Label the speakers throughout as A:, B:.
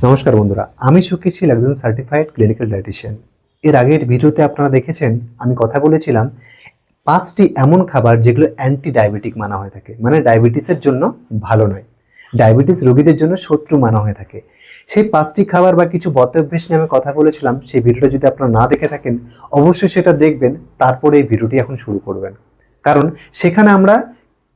A: নমস্কার বন্ধুরা, আমি সুখী একজন সার্টিফাইড ক্লিনিক্যাল ডায়েটিশিয়ান। এর আগের ভিডিওতে আপনারা দেখেছেন আমি কথা বলেছিলাম 5টি এমন খাবার যেগুলো অ্যান্টি ডায়াবেটিক মানা হয়ে থাকে, মানে ডায়াবেটিসের জন্য ভালো নয়, ডায়াবেটিস রোগীদের জন্য শত্রু মানা হয়ে থাকে। সেই 5টি খাবার বা কিছু বদঅভ্যাস নিয়ে আমি কথা বলেছিলাম। সেই ভিডিওটা যদি আপনারা না দেখে থাকেন অবশ্যই সেটা দেখবেন, তারপরে এই ভিডিওটি এখন শুরু করবেন। কারণ সেখানে আমরা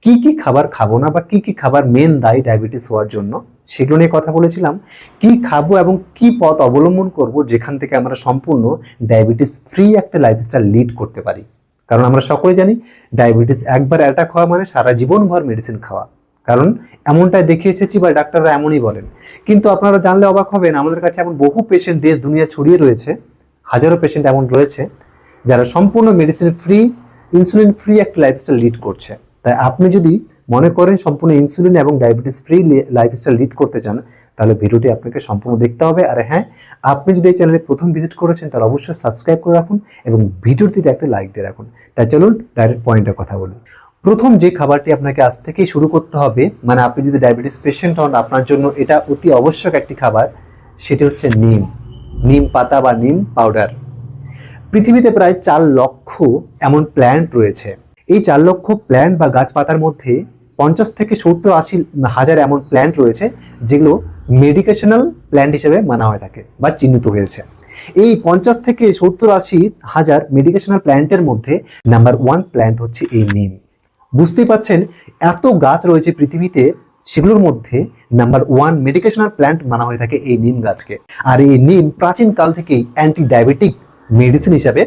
A: কি কি খাবার খাবো না বা কি কি খাবার মেন দায়ী ডায়াবেটিস হওয়ার জন্য সেগুলো নিয়ে কথা বলেছিলাম। কি খাবো এবং কি পথ অবলম্বন করব যেখান থেকে আমরা সম্পূর্ণ ডায়াবেটিস ফ্রি একটা লাইফস্টাইল লিড করতে পারি। কারণ আমরা সকলে জানি ডায়াবেটিস একবার অ্যাটাক হওয়া মানে সারা জীবনভর মেডিসিন খাওয়া। কারণ এমনটাই দেখে এসেছি বা ডাক্তাররা এমনই বলেন। কিন্তু আপনারা জানলে অবাক হবেন, আমাদের কাছে এমন বহু পেশেন্ট দেশ দুনিয়া ছড়িয়ে রয়েছে, হাজারো পেশেন্ট এমন রয়েছে যারা সম্পূর্ণ মেডিসিন ফ্রি, ইনসুলিন ফ্রি একটা লাইফস্টাইল লিড করছে। তাই আপনি যদি মনে করেন সম্পূর্ণ ইনসুলিন এবং ডায়াবেটিস ফ্রি লাইফস্টাইল লিড করতে চান, তাহলে ভিডিওটি আপনাকে সম্পূর্ণ দেখতে হবে। আর হ্যাঁ, আপনি যদি এই চ্যানেলে প্রথম ভিজিট করেছেন তাহলে অবশ্যই সাবস্ক্রাইব করে রাখুন এবং ভিডিওটিতে একটা লাইক দিয়ে রাখুন। তাই চলুন ডাইরেক্ট পয়েন্টের কথা বলি। প্রথম যে খাবারটি আপনাকে আজ থেকেই শুরু করতে হবে, মানে আপনি যদি ডায়াবেটিস পেশেন্ট হন আপনার জন্য এটা অতি আবশ্যক একটি খাবার, সেটি হচ্ছে নিম। নিম পাতা বা নিম পাউডার। পৃথিবীতে প্রায় 4 লক্ষ এমন প্ল্যান্ট রয়েছে। এই 4 লক্ষ প্ল্যান্ট বা গাছপাতার মধ্যে 50 থেকে 70-80 হাজার এমন প্ল্যান্ট রয়েছে যেগুলো মেডিকেশনাল প্ল্যান্ট হিসেবে মানা হয়ে থাকে বা চিহ্নিত হয়েছে। এই 50 থেকে 70-80 হাজার মেডিকেশনাল প্ল্যান্টের মধ্যে নাম্বার 1 প্ল্যান্ট হচ্ছে এই নিম। বুঝতেই পাচ্ছেন এত গাছ রয়েছে পৃথিবীতে, সেগুলোর মধ্যে নাম্বার 1 মেডিকেশনাল প্ল্যান্ট মানা হয়ে থাকে এই নিম গাছকে। আর এই নিম প্রাচীন কাল থেকেই অ্যান্টি ডায়াবেটিক মেডিসিন হিসাবে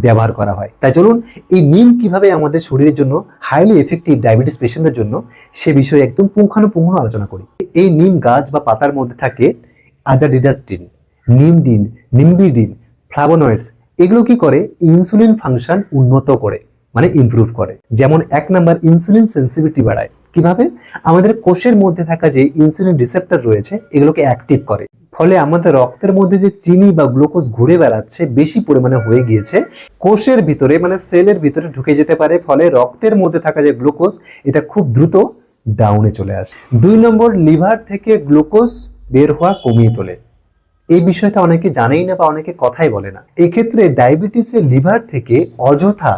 A: ব্যবহার করা হয়। তাই চলুন এই নিম কিভাবে আমাদের শরীরের জন্য হাইলি এফেক্টিভ ডায়াবেটিস পেশেন্টদের জন্য সে বিষয়ে একদম পুঙ্খানুপুঙ্খ আলোচনা করি। এই নিম গাছ বা পাতার মধ্যে থাকে আজাডিডাস্টিন, নিমডিন, নিম্বিডিন, ফ্লাভোনয়েডস। এগুলো কি করে? ইনসুলিন ফাংশন উন্নত করে, মানে ইমপ্রুভ করে। যেমন 1 নাম্বার ইনসুলিন সেন্সিটিভিটি বাড়ায়। কিভাবে? আমাদের কোষের মধ্যে থাকা যে ইনসুলিন রিসেপ্টর রয়েছে এগুলোকে অ্যাক্টিভ করে। ফলে আমাদের রক্তের মধ্যে যে চিনি বা গ্লুকোজ ঘুরে বেড়াচ্ছে বেশি পরিমাণে হয়ে গিয়েছে, কোষের ভিতরে মানে সেলের ভিতরে ঢুকে যেতে পারে। ফলে রক্তের মধ্যে থাকা যে গ্লুকোজ এটা খুব দ্রুত ডাউনে চলে আসে। 2 নম্বর, লিভার থেকে গ্লুকোজ বের হওয়া কমিয়ে তোলে। এই বিষয়টা অনেকে জানেই না বা অনেকে কথাই বলে না। এক্ষেত্রে ডায়াবেটিসের লিভার থেকে অযথা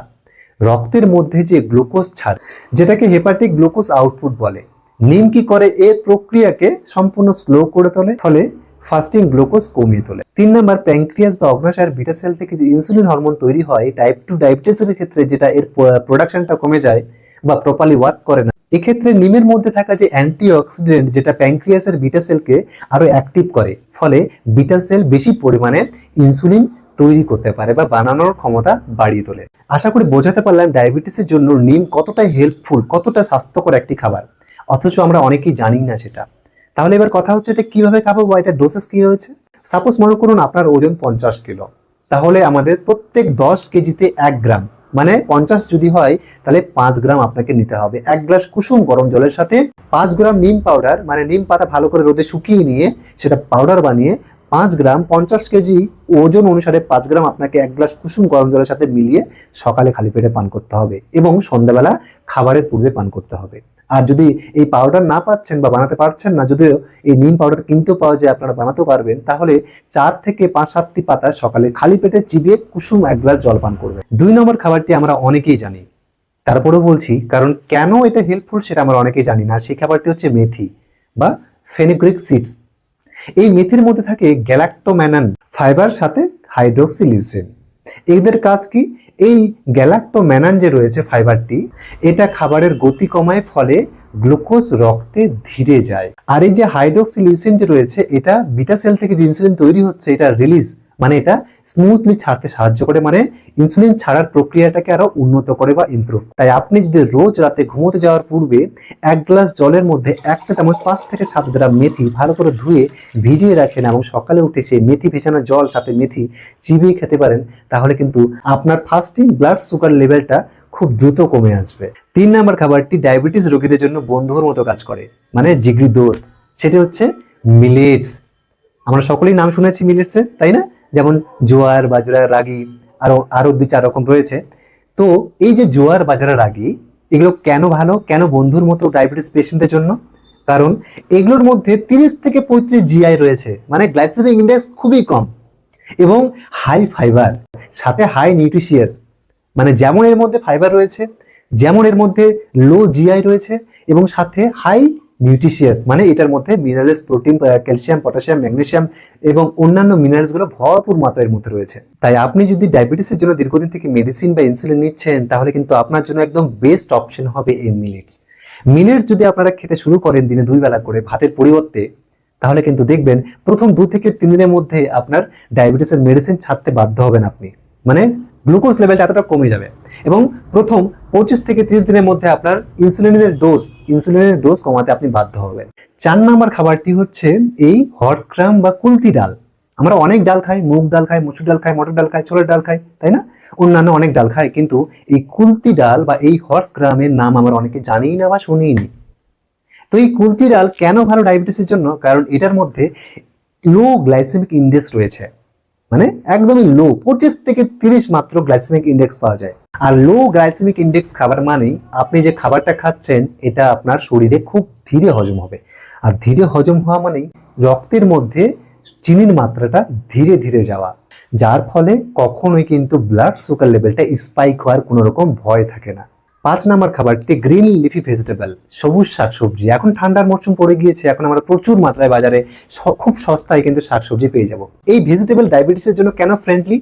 A: রক্তের মধ্যে যে গ্লুকোজ ছাড়, যেটাকে হেপাটিক গ্লুকোজ আউটপুট বলে, নিম কি করে? এর প্রক্রিয়াকে সম্পূর্ণ স্লো করে তোলে, ফলে ফাস্টিং গ্লুকোজ কমিয়ে তোলে। 3 নাম্বার, প্যানক্রিয়াস বা অগ্ন্যাশয়ের বিটা সেল থেকে যে ইনসুলিন হরমোন তৈরি হয় টাইপ 2 ডায়াবেটিসের ক্ষেত্রে, যেটা এর প্রোডাকশনটা কমে যায় বা প্রপারলি ওয়ার্ক করে না, এক্ষেত্রে নিমের মধ্যে থাকা যে অ্যান্টিঅক্সিডেন্ট যেটা প্যানক্রিয়াসের বিটা সেলকে আরো অ্যাক্টিভ করে, ফলে বিটা সেল বেশি পরিমাণে ইনসুলিন তৈরি করতে পারে বা বানানোর ক্ষমতা বাড়িয়ে তোলে। আশা করি বোঝাতে পারলাম ডায়াবেটিসের জন্য নিম কতটা হেল্পফুল, কতটা স্বাস্থ্যকর একটি খাবার, অথচ আমরা অনেকেই জানি না সেটা। তাহলে এবার কথা হচ্ছে এটা কিভাবে খাবো বা এটা ডোসেস কি রয়েছে। সাপোজ মনে করুন আপনার ওজন 50 কিলো, তাহলে আমাদের প্রত্যেক 10 কেজিতে 1 গ্রাম, মানে 50 যদি হয় তাহলে 5 গ্রাম আপনাকে নিতে হবে। 1 গ্লাস কুসুম গরম জলের সাথে 5 গ্রাম নিম পাউডার, মানে নিম পাতা ভালো করে রোদে শুকিয়ে নিয়ে সেটা পাউডার বানিয়ে 5 গ্রাম 50 কেজি ওজন অনুসারে 5 গ্রাম আপনাকে 1 গ্লাস কুসুম গরম জলের সাথে মিলিয়ে সকালে খালি পেটে পান করতে হবে এবং সন্ধ্যাবেলা খাবারের পূর্বে পান করতে হবে। আর যদি এই পাউডার না পাচ্ছেন বা বানাতে পারছেন না, যদিও এই নিম পাউডার কিনতেও পাওয়া যায়, আপনারা বানাতেও পারবেন, তাহলে 4 থেকে 5-7টি পাতা সকালে খালি পেটে চিবিয়ে কুসুম 1 গ্লাস জল পান করবেন। 2 নম্বর খাবারটি আমরা অনেকেই জানি, তারপরেও বলছি কারণ কেন এটা হেল্পফুল সেটা আমরা অনেকেই জানি না। সেই খাবারটি হচ্ছে মেথি বা ফেনুগ্রিক সিডস। এই মেথির মধ্যে থাকে গ্যালাক্টোম্যানন ফাইবার সাথে হাইড্রোক্সিলিউসিন। এদের কাজ কি? এই গ্যালাক্টোম্যানন যে রয়েছে ফাইবারটি, এটা খাবারের গতি কমায়, ফলে গ্লুকোজ রক্তে ধীরে যায়। আর এই যে হাইড্রোক্সিলিউসিন যে রয়েছে, এটা বিটা সেল থেকে যে ইনসুলিন তৈরি হচ্ছে এটা রিলিজ, মানে এটা স্মুথলি ছাড়তে সাহায্য করে, মানে ইনসুলিন ছাড়ার প্রক্রিয়াটাকে আরো উন্নত করে বা ইমপ্রুভ। তাই আপনি যদি রোজ রাতে ঘুমোতে যাওয়ার পূর্বে 1 গ্লাস জলের মধ্যে 1 চা চামচ 5 থেকে 7 গ্রাম মেথি ভালো করে ধুয়ে ভিজিয়ে রাখেন এবং সকালে উঠে সেই মেথি ভেজানো জল সাথে মেথি চিবিয়ে খেতে পারেন, তাহলে কিন্তু আপনার ফাস্টিং ব্লাড সুগার লেভেলটা খুব দ্রুত কমে আসবে। 3 নাম্বার খাবারটি ডায়াবেটিস রোগীদের জন্য বন্ধুর মতো কাজ করে, মানে জিগরি দোস্ত, সেটি হচ্ছে মিলেটস। আমরা সকলেই নাম শুনেছি মিলেটসের, তাই না? যেমন জোয়ার, বাজরা, রাগি, আরো 2-4 রকম রয়েছে। তো এই যে জোয়ার, বাজরা, রাগি, এগুলো কেন ভালো, কেন বন্ধুর মতো ডায়াবেটিস পেশেন্টদের জন্য? কারণ এগুলোর মধ্যে 30 থেকে 35 জিআই রয়েছে, মানে গ্লাইসেমিক ইন্ডেক্স খুবই কম এবং হাই ফাইবার, সাথে হাই নিউট্রিশিয়াস। মানে যেমন এর মধ্যে ফাইবার রয়েছে, যেমন এর মধ্যে লো জিআই রয়েছে এবং সাথে হাই নিউট্রিশিয়াস, মানে এটার মধ্যে minerals, protein, calcium, potassium, magnesium এবং অন্যান্য মিনারেলস গুলো ভরপুর মাত্রার মধ্যে রয়েছে। তাই আপনি যদি ডায়াবেটিসের জন্য দীর্ঘদিন থেকে মেডিসিন বা ইনসুলিন নিচ্ছেন, তাহলে কিন্তু আপনার জন্য একদম বেস্ট অপশন হবে এই মিলেটস। মিলেটস যদি আপনারা খেতে শুরু করেন দিনে 2 বেলা করে ভাতের পরিবর্তে, তাহলে কিন্তু দেখবেন প্রথম 2 থেকে 3 দিনের মধ্যে আপনার ডায়াবেটিসের মেডিসিন ছাড়তে বাধ্য হবেন আপনি, মানে গ্লুকোজ লেভেলটা এতটা কমে যাবে। এবং প্রথম 25 থেকে 30 দিনের মধ্যে আপনার ইনসুলিনের ডোজ কমাতে আপনি বাধ্য হবেন। 4 নম্বর খাবারটি হচ্ছে এই হর্স গ্রাম বা কুলতি ডাল। আমরা অনেক ডাল খাই, মুগ ডাল খাই, মসুর ডাল খাই, মটর ডাল খাই, ছোলার ডাল খাই, তাই না? অন্যান্য অনেক ডাল খাই, কিন্তু এই কুলতি ডাল বা এই হর্স গ্রামের নাম আমরা অনেকে জানিই না বা শুনিনি। তো এই কুলতি ডাল কেন ভালো ডায়াবেটিসের জন্য? কারণ এটার মধ্যে লো গ্লাইসেমিক ইন্ডেক্স রয়েছে, মানে একদমই লো, 25 থেকে 30 মাত্র গ্লাইসেমিক ইন্ডেক্স পাওয়া যায়। আর লো গ্লাইসেমিক ইন্ডেক্স খাবার মানেই আপনি যে খাবারটা খাচ্ছেন এটা আপনার শরীরে খুব ধীরে হজম হবে। আর ধীরে হজম হওয়া মানেই রক্তের মধ্যে চিনির মাত্রাটা ধীরে ধীরে যাওয়া, যার ফলে কখনোই কিন্তু ব্লাড সুগার লেভেলটা স্পাইক হওয়ার কোনো রকম ভয় থাকে না। 5 নম্বর খাবারটি গ্রিন লিফি ভেজিটেবল, সবুজ শাকসবজি। এখন ঠান্ডার মরশুম পড়ে গিয়েছে, এখন আমরা প্রচুর মাত্রায় বাজারে খুব সস্তায় কিন্তু শাকসবজি পেয়ে যাব। এই ভেজিটেবল ডায়াবেটিসের জন্য কেন ফ্রেন্ডলি?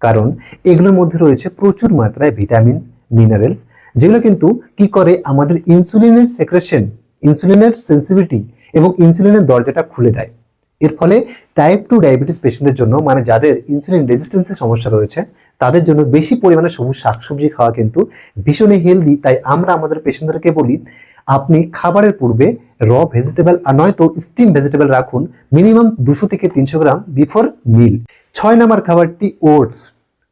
A: কারণ এগুলোর মধ্যে রয়েছে প্রচুর মাত্রায় ভিটামিন, মিনারেলস, যেগুলো কিন্তু কি করে আমাদের ইনসুলিনের সেক্রেশন, ইনসুলিনের সেন্সিটিভিটি এবং ইনসুলিনের দরজাটা খুলে দেয়। এর ফলে টাইপ 2 ডায়াবেটিস পেশেন্টদের জন্য, মানে যাদের ইনসুলিন রেজিস্ট্যান্সের সমস্যা রয়েছে, তাদের জন্য বেশি পরিমাণে সবুজ শাকসবজি খাওয়া কিন্তু ভীষণই হেলদি। তাই আমরা আমাদের পেশেন্টদেরকে বলি আপনি খাবারের পূর্বে র ভেজিটেবল আর নয়তো স্টিম ভেজিটেবল রাখুন মিনিমাম 200 থেকে 300 গ্রাম বিফোর মিল। 6 নম্বর খাবারটি ওটস।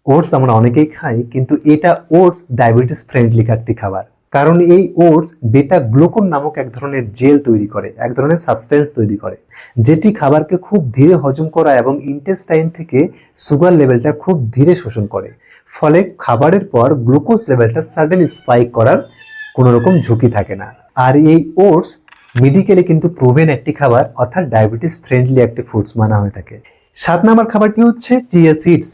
A: ওটস আমরা অনেকেই খাই, কিন্তু এটা ওটস ডায়াবেটিস ফ্রেন্ডলি একটি খাবার। কারণ এই ওটস বেটা গ্লুকন নামক এক ধরনের জেল তৈরি করে, এক ধরনের সাবস্টেন্স তৈরি করে, যেটি খাবারকে খুব ধীরে হজম করা এবং ইন্টেস্টাইন থেকে সুগার লেভেলটা খুব ধীরে শোষণ করে। ফলে খাবারের পর গ্লুকোজ লেভেলটা সাডেন স্পাইক করার কোনো রকম ঝুঁকি থাকে না। আর এই ওটস মেডিকেলে কিন্তু প্রুভেন একটি খাবার, অর্থাৎ ডায়াবেটিস ফ্রেন্ডলি একটি ফুডস মানা হয়ে থাকে। 7 নম্বর খাবারটি হচ্ছে চিয়া সিডস।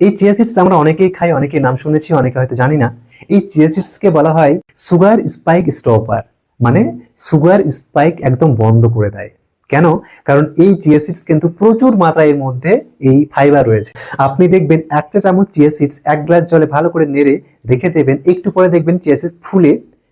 A: এই চিয়া সিডস আমরা অনেকেই খাই, অনেকেই নাম শুনেছি, অনেকে হয়তো জানি না। এই চিয়া সিডসকে বলা হয় সুগার স্পাইক স্টপার, মানে সুগার স্পাইক একদম বন্ধ করে দেয়। কেন? কারণ এই চিয়া সিডস কিন্তু প্রচুর মাত্রায় এর মধ্যে এই ফাইবার রয়েছে। আপনি দেখবেন 1 চা চামচ চিয়া সিডস 1 গ্লাস জলে ভালো করে নেড়ে রেখে দেবেন, একটু পরে দেখবেন চিয়া সিডস ফুলে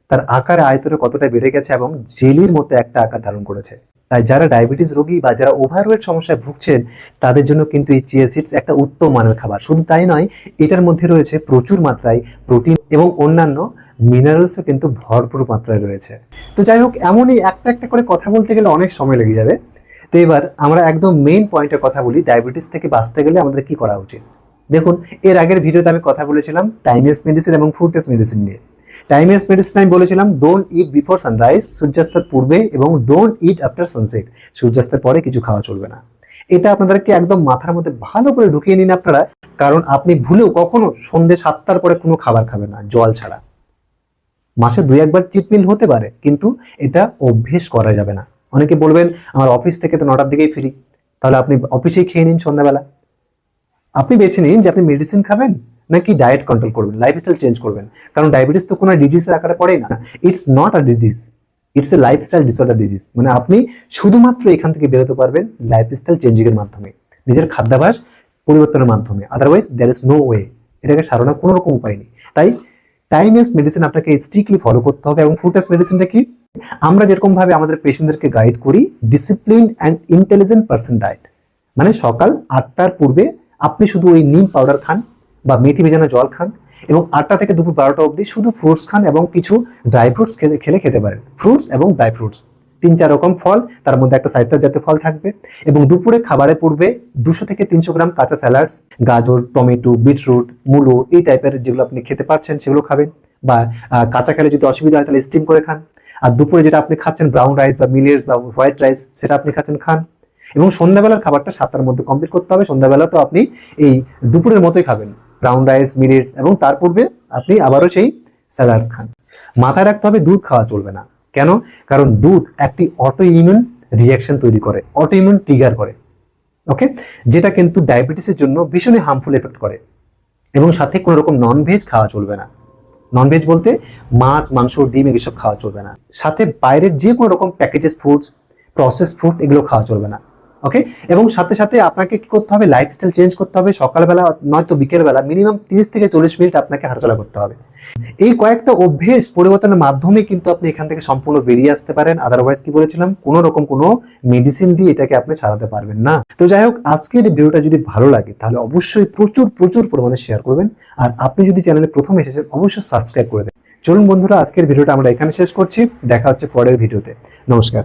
A: তার আকার আয়তনে কতটা বেড়ে গেছে এবং জেলির মতো একটা আকার ধারণ করেছে। তাই যারা ডায়াবেটিস রোগী বা যারা ওভারওয়েট সমস্যায় ভুগছেন, তাদের জন্য কিন্তু এই চিয়া সিডস একটা উত্তম মানের খাবার। শুধু তাই নয়, এটার মধ্যে রয়েছে প্রচুর মাত্রায় প্রোটিন এবং অন্যান্য মিনারেলসও কিন্তু ভরপুর মাত্রায় রয়েছে। তো যাই হোক, এমনই একটা একটা করে কথা বলতে গেলে অনেক সময় লেগে যাবে। তো এবার আমরা একদম মেইন পয়েন্টের কথা বলি, ডায়াবেটিস থেকে বাঁচতে গেলে আমাদের কি করা উচিত। দেখুন, এর আগের ভিডিওতে আমি কথা বলেছিলাম টাইমলেস মেডিসিন এবং ফুডলেস মেডিসিন নিয়ে। টাইমলেস মেডিসিন আমি বলেছিলাম ডোন্ট ইট বিফোর সানরাইজ, সূর্যাস্তের পূর্বে, এবং ডোন্ট ইট আফটার সানসেট, সূর্যাস্তের পরে কিছু খাওয়া চলবে না। এটা আপনাদেরকে একদম মাথার মধ্যে ভালো করে ঢুকিয়ে নিন আপনারা, কারণ আপনি ভুলেও কখনো সন্ধ্যে 7টার পরে কোনো খাবার খাবেন না জল ছাড়া। মাসে 2-1 বার চিট মিল হতে পারে, কিন্তু এটা অভ্যেস করা যাবে না। অনেকে বলবেন আমার অফিস থেকে তো 9টার দিকেই ফিরি, তাহলে আপনি অফিসেই খেয়ে নিন সন্ধ্যাবেলা। আপনি বেছে নিন যে আপনি মেডিসিন খাবেন নাকি ডায়েট কন্ট্রোল করবেন, লাইফস্টাইল চেঞ্জ করবেন। কারণ ডায়াবেটিস তো কোনো ডিজিজের আকারে পড়েই না, it's not a disease, it's a lifestyle disorder disease. মানে আপনি শুধুমাত্র এখান থেকে বেরোতে পারবেন লাইফস্টাইল চেঞ্জিং এর মাধ্যমে, নিজের খাদ্যাভ্যাস পরিবর্তনের মাধ্যমে। Otherwise there is no way, এটাকে সারানোর কোনো রকম উপায় নেই। তাই টাইমলেস মেডিসিন আপনাকে স্ট্রিক্টলি ফলো করতে হবে। এবং ফুডলেস মেডিসিনটা কি? আমরা যেরকম ভাবে আমাদের পেশেন্টদেরকে গাইড করি, discipline and intelligent person diet, মানে সকাল 8টার পূর্বে আপনি শুধু ওই নিম পাউডার খান বা মেথি ভেজানো জল খান, এবং 8টা থেকে দুপুর 12টা অবধি শুধু ফ্রুটস খান এবং কিছু ড্রাই ফ্রুটস খেতে পারেন। ফ্রুটস এবং ড্রাই ফ্রুটস 3-4 রকম ফল, তার মধ্যে একটা সাইট্রাস জাতীয় ফল থাকবে। এবং দুপুরে খাবারের পূর্বে 200 থেকে 300 গ্রাম কাঁচা স্যালাডস, গাজর, টমেটো, বিটরুট, মূলো, এই টাইপের যেগুলো আপনি খেতে পারছেন সেগুলো খাবেন। বা কাঁচা খেলে যদি অসুবিধা হয় তাহলে স্টিম করে খান। আর দুপুরে যেটা আপনি খাচ্ছেন ব্রাউন রাইস বা মিলেটস বা হোয়াইট রাইস, সেটা আপনি খান। এবং সন্ধ্যাবেলার খাবারটা 7টার মধ্যে কমপ্লিট করতে হবে। সন্ধ্যাবেলা তো আপনি এই দুপুরের মতোই খাবেন, ব্রাউন রাইস, মিলেটস, এবং তার পূর্বে আপনি আবারও সেই স্যালাডস খান। মাথায় রাখতে হবে দুধ খাওয়া চলবে না। কেন? কারণ দুধ একটি অটো ইমিউন রিয়াকশন তৈরি করে, অটো ইমিউন ট্রিগার করে, ওকে, যেটা কিন্তু ডায়াবেটিসের জন্য ভীষণই হার্মফুল এফেক্ট করে। এবং সাথে কোনো রকম নন ভেজ খাওয়া চলবে না। নন ভেজ বলতে মাছ, মাংস, ডিম এসব খাওয়া চলবে না। সাথে বাইরের যে কোনো রকম প্যাকেজেস ফুডস, প্রসেস ফুড এগুলো খাওয়া চলবে না, ওকে। এবং সাথে সাথে আপনাকে কি করতে হবে? লাইফস্টাইল চেঞ্জ করতে হবে। সকালবেলা নয়তো বিকেলবেলা মিনিমাম 30 থেকে 40 মিনিট আপনাকে হাঁটাচলা করতে হবে। এই কয়েকটা অভ্যেস পরিবর্তনের মাধ্যমে কিন্তু আপনি এখান থেকে সম্পূর্ণ বেরিয়ে আসতে পারেন। আদারওয়াইজ কি বলেছিলাম, কোনো রকম কোনো মেডিসিন দিয়ে এটাকে আপনি ছাড়াতে পারবেন না। তো যাই হোক, আজকের এই ভিডিওটা যদি ভালো লাগে তাহলে অবশ্যই প্রচুর প্রচুর পরিমাণে শেয়ার করবেন। আর আপনি যদি চ্যানেলে প্রথম এসেছেন অবশ্যই সাবস্ক্রাইব করে দেবেন। চলুন বন্ধুরা, আজকের ভিডিওটা আমরা এখানে শেষ করছি। দেখা হচ্ছে পরের ভিডিওতে। নমস্কার।